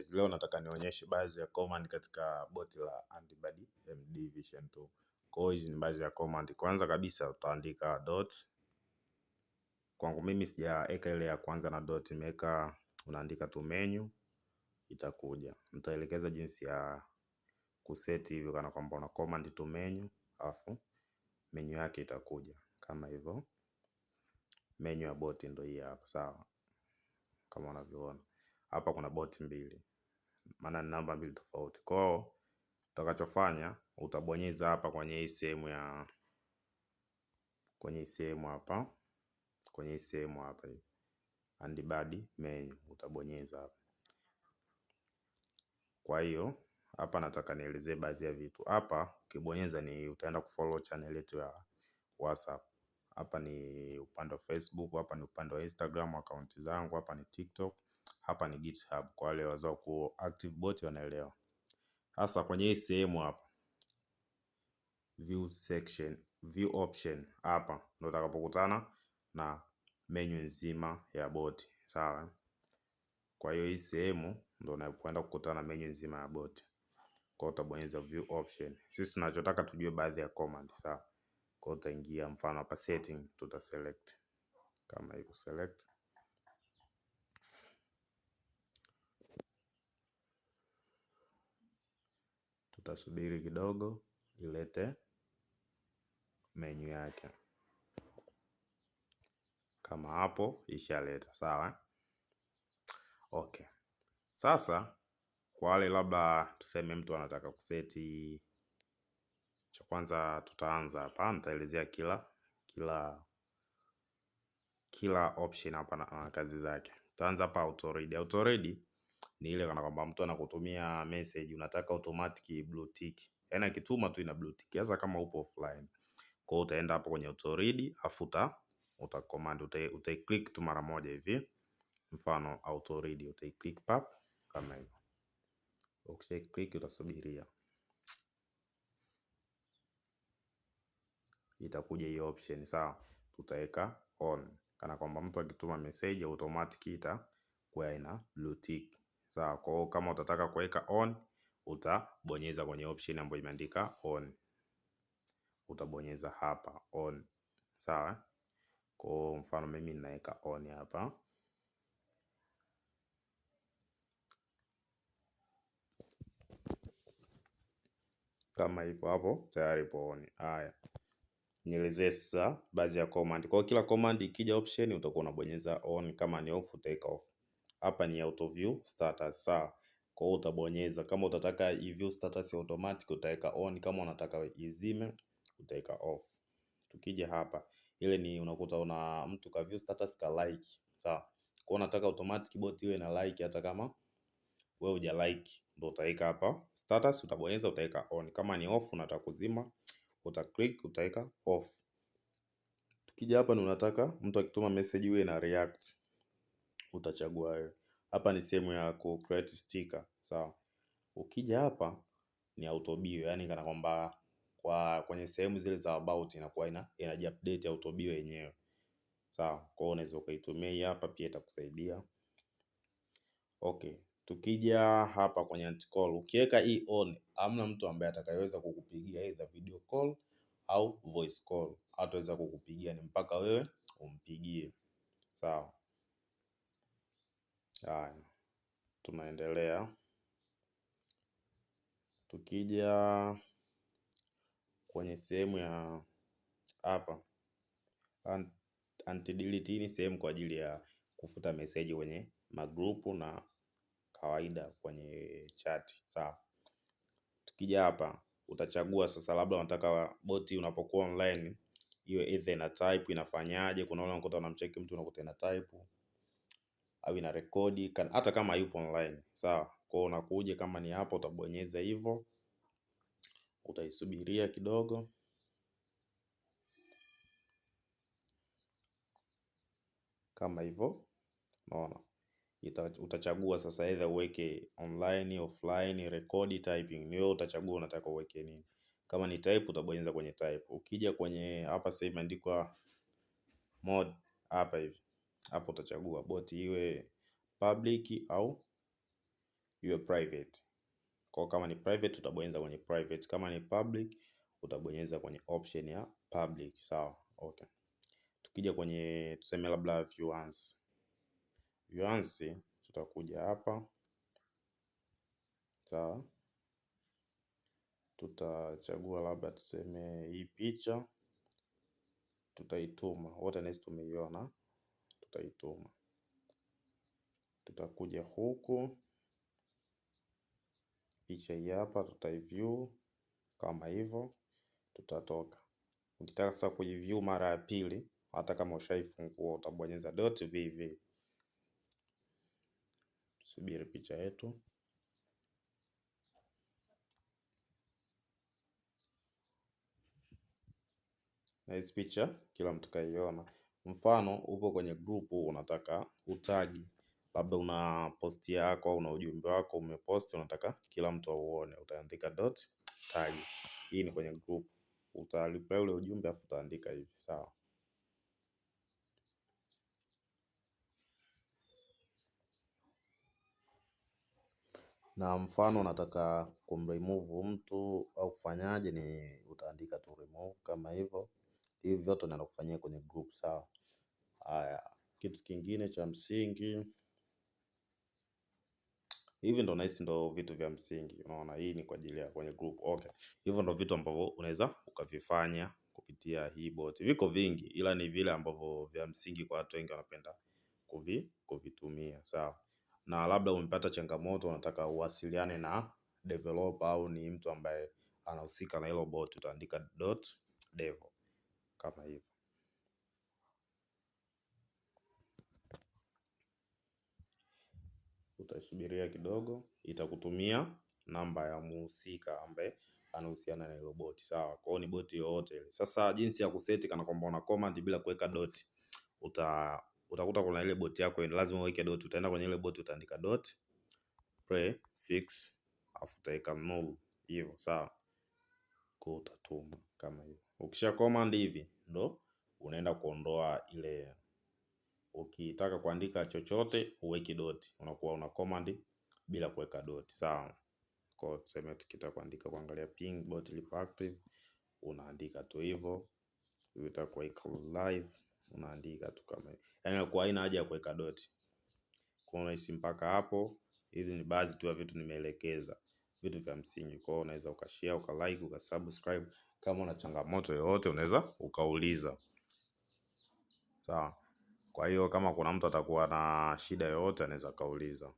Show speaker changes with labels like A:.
A: guys, leo nataka nionyeshe baadhi ya command katika boti la Antibody MD Version 2. Kwa hiyo hizi ni baadhi ya command. Kwanza kabisa utaandika dot. Kwangu mimi sijaweka ile ya kwanza na dot, nimeweka, unaandika tu menu itakuja. Nitaelekeza jinsi ya kuset hivyo kana kwamba una command tu menu, alafu menu yake itakuja kama hivyo. Menu ya boti ndio hii hapa, sawa? Kama unavyoona. Hapa kuna boti mbili. Maana ni namba mbili tofauti. Kwa hiyo utakachofanya utabonyeza hapa kwenye hii sehemu ya kwenye hii sehemu hapa hii Antibody menu utabonyeza hapa. Kwa hiyo hapa nataka nielezee baadhi ya vitu. Hapa ukibonyeza ni utaenda kufollow channel yetu ya WhatsApp. Hapa ni upande wa Facebook, hapa ni upande wa Instagram account zangu, hapa ni TikTok, hapa ni GitHub kwa wale wazao ku active bot wanaelewa. Sasa kwenye hii sehemu hapa view section, view option, hapa ndio utakapokutana na menu nzima ya bot, sawa? Kwa hiyo hii sehemu ndio unapoenda kukutana na menu nzima ya bot. Kwa hiyo utabonyeza view option. Sisi tunachotaka tujue baadhi ya command, sawa? Kwa hiyo utaingia mfano hapa setting, tuta select kama hivyo, select. Tutasubiri kidogo ilete menu yake. Kama hapo ishaleta, sawa? Okay. Sasa kwa wale labda tuseme mtu anataka kuseti, cha kwanza tutaanza hapa, nitaelezea kila option hapa na kazi zake. Tutaanza hapa auto read. Auto read ni ile kana kwamba mtu anakutumia message unataka automatic blue tick. Yaani akituma tu ina blue tick hasa kama upo offline. Kwa hiyo utaenda hapo kwenye auto read afu uta command utai click tu mara moja hivi. Mfano auto read utai click pap kama hivyo. Ukisha click utasubiria. Itakuja hiyo option, sawa? Tutaweka on kana kwamba mtu akituma message automatic itakuwa ina blue tick, sawa? Kwa hiyo kama utataka kuweka on utabonyeza kwenye option ambayo imeandika on, utabonyeza hapa on, sawa? Kwa mfano mimi ninaweka on hapa kama hivyo, hapo tayari ipo on. Haya, nielezee sasa baadhi ya command. Kwa kila command ikija option utakuwa unabonyeza on, kama ni off utaweka off. Hapa ni auto view status, sawa? Kwa hiyo utabonyeza, kama utataka i view status automatic utaweka on, kama unataka izime utaweka off. Tukija hapa ile ni unakuta una mtu ka view status ka like, sawa? Kwa hiyo unataka automatic bot iwe na like hata kama wewe huja like, ndio utaweka hapa status, utabonyeza utaweka on. Kama ni off unataka kuzima uta click utaweka off. Tukija hapa ni unataka mtu akituma message iwe na react, utachagua wewe. Hapa ni sehemu ya ku create sticker, sawa? Ukija hapa ni auto bio, yani kana kwamba kwenye sehemu zile za about inakuwa inaji update auto bio yenyewe, sawa? Kwa hiyo unaweza ukaitumia hapa pia itakusaidia. Okay, tukija hapa kwenye anti call ukiweka hii on, hamna mtu ambaye atakayeweza kukupigia either video call au voice call. Hataweza kukupigia, ni mpaka wewe umpigie, sawa? Haya, tunaendelea. Tukija kwenye sehemu ya hapa anti delete, ni sehemu kwa ajili ya kufuta message kwenye magrupu na kawaida kwenye chat, sawa? Tukija hapa utachagua sasa, labda unataka boti unapokuwa online iwe either ina type inafanyaje. Kuna wale unakuta unamcheck mtu unakuta ina type au ina rekodi hata kama yupo online, sawa? Kwa hiyo unakuja kama ni hapo utabonyeza hivyo, utaisubiria kidogo kama hivyo, unaona? Utachagua sasa either uweke online, offline, record, typing. Ni wewe utachagua unataka uweke nini. Kama ni type utabonyeza kwenye type. Ukija kwenye hapa sasa imeandikwa mode hapa hivi, hapo utachagua bot iwe public au iwe private. Kwa kama ni private utabonyeza kwenye private, kama ni public utabonyeza kwenye option ya public. Sawa, okay. Tukija kwenye tuseme labda view once. View once tutakuja hapa. Sawa. Tutachagua labda tuseme hii picha tutaituma. Wote nasi tumeiona, tutaituma. Tutakuja huku, picha hii hapa tutaiview kama hivyo, tutatoka. Ukitaka sasa kuiview mara ya pili, hata kama ushaifungua utabonyeza .vv. Subiri picha yetu. Na hizi picha kila mtu kaiona. Mfano upo kwenye group unataka utagi, labda una post yako au una ujumbe wako umepost unataka kila mtu auone, utaandika .tag. Hii ni kwenye group. Utareply ule ujumbe afu utaandika hivi. Sawa. Na mfano unataka kumremove mtu au kufanyaje, ni utaandika tu remove kama hivyo. Hivi vyote unaenda kufanyia kwenye group. Sawa. Haya, kitu kingine cha msingi, hivi ndo nahisi ndo vitu vya msingi. Unaona, hii ni kwa ajili ya kwenye group. Okay. Hivyo ndo vitu ambavyo unaweza ukavifanya kupitia hii bot. Viko vingi ila ni vile ambavyo vya msingi kwa watu wengi wanapenda kuvitumia. Sawa. Na labda umepata changamoto unataka uwasiliane na developer au ni mtu ambaye anahusika na hilo bot, utaandika .dev kama hivyo. Utasubiria kidogo, itakutumia namba ya muhusika ambaye anahusiana na hilo bot. Sawa. Kwa hiyo ni bot yoyote ile. Sasa jinsi ya kuseti kana kwamba una command bila kuweka dot, utakuta kuna ile bot yako lazima uweke dot. Utaenda kwenye ile bot utaandika .prefix afu utaweka null hivyo. Sawa. Kwa utatuma kama hivyo. Ukisha command hivi ndo unaenda kuondoa ile. Ukitaka kuandika chochote uweki dot, unakuwa una command bila kuweka dot. Sawa. Kwa tuseme tukitaka kuandika kuangalia ping bot lipo active, unaandika tu hivyo. Itakuwa iko live, unaandika tu kama hivyo. Yaani kwa haina haja ya kuweka dot. Kwa unahisi mpaka hapo, hizi ni baadhi tu ya vitu nimeelekeza, vitu vya msingi. Kwa hiyo unaweza ukashare, ukalike, ukasubscribe. Kama una changamoto yoyote unaweza ukauliza. Sawa. Kwa hiyo kama kuna mtu atakuwa na shida yoyote anaweza kauliza.